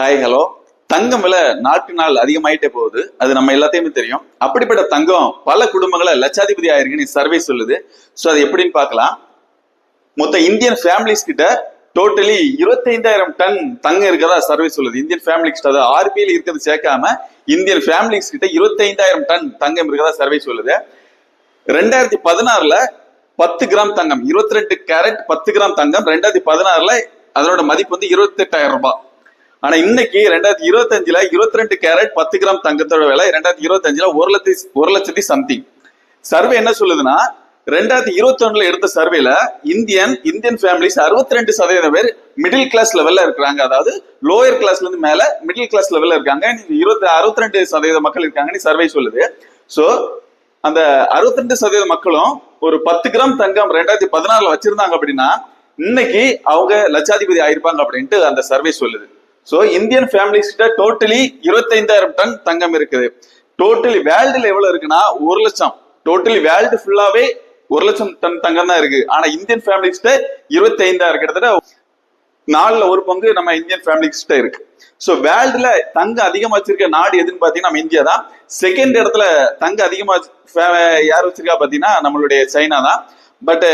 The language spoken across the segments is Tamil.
Hi hello. தங்கம் விலை நாட்டு நாள் அதிகமாயிட்டே போகுது, அது நம்ம எல்லாத்தையுமே தெரியும். அப்படிப்பட்ட தங்கம் பல குடும்பங்களை லட்சாதிபதி ஆயிருக்குன்னு சர்வே சொல்லுது. ஸோ அது எப்படின்னு பார்க்கலாம். மொத்த இந்தியன் ஃபேமிலிஸ் கிட்ட டோட்டலி 25,000 டன் தங்கம் இருக்கிறதா சர்வே சொல்லுது. இந்தியன் ஃபேமிலிஸ், அதாவது ஆர்பிஐல இருக்கிறது சேர்க்காம இந்தியன் ஃபேமிலிஸ் கிட்ட 25,000 டன் தங்கம் இருக்கிறதா சர்வே சொல்லுது. 2016ல 10 கிராம் தங்கம், 22 கேரட் 10 கிராம் தங்கம் 2016ல அதனோட மதிப்பு வந்து 28,000 ரூபாய். ஆனா இன்னைக்கு 2025ல 22 கேரட் 10 கிராம் தங்கத்தோட விலை 2025ல 1,00,000 சம்திங். சர்வே என்ன சொல்லுதுன்னா, 2021ல எடுத்த சர்வேல இந்தியன் ஃபேமிலிஸ் 62% பேர் மிடில் கிளாஸ் லெவல்ல இருக்கிறாங்க. அதாவது லோயர் கிளாஸ்ல இருந்து மேல மிடில் கிளாஸ் லெவல்ல இருக்காங்க. 62% மக்கள் இருக்காங்கன்னு சர்வே சொல்லுது. சோ அந்த 62% மக்களும் ஒரு 10 கிராம் தங்கம் 2016ல வச்சிருந்தாங்க அப்படின்னா இன்னைக்கு அவங்க லட்சாதிபதி ஆயிருப்பாங்க அப்படின்ட்டு அந்த சர்வே சொல்லுது. சோ இந்தியன் ஃபேமிலிஸ் கிட்ட டோட்டலி 25,000 டன் தங்கம் இருக்குது. டோட்டலி வேர்ல்டுல எவ்வளவு இருக்குன்னா 1,00,000. டோட்டலி வேர்ல்டு ஃபுல்லாவே 1,00,000 டன் தங்கம் தான் இருக்கு. ஆனா இந்தியன் ஃபேமிலிஸ் கிட்ட 25,000, கிட்டத்தட்ட 4ல் 1 பங்கு நம்ம இந்தியன் ஃபேமிலிஸ் கிட்ட இருக்கு. சோ வேர்ல்டுல தங்கம் அதிகமா வச்சிருக்க நாடு எதுன்னு பாத்தீங்கன்னா நம்ம இந்தியா தான். செகண்ட் இடத்துல தங்கம் அதிகமா யார் வச்சிருக்கா பாத்தீங்கன்னா நம்மளுடைய சைனா தான். பட்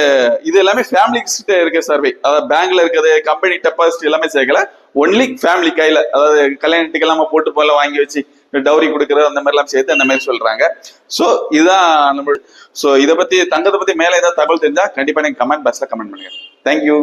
இது எல்லாமே ஃபேமிலிஸ் கிட்ட இருக்க சர்வே. அதாவது பேங்க்ல இருக்கிறது, கம்பெனி டெபாசிட் எல்லாமே சேர்க்கல. ஒன்லி ஃபேமிலி கையில, அதாவது கல்யாணத்துக்கு எல்லாம் போட்டு போல வாங்கி வச்சு டவுரி கொடுக்கறது அந்த மாதிரி எல்லாம் சேர்த்து அந்த மாதிரி சொல்றாங்க. சோ இதுதான் நம்ம. சோ இதை பத்தி, தங்கத்தை பத்தி மேல ஏதாவது தகவல் தெரிஞ்சா கண்டிப்பா நீங்க கமெண்ட் பாக்ஸ்ல கமெண்ட் பண்ணுங்க. தேங்க்யூ.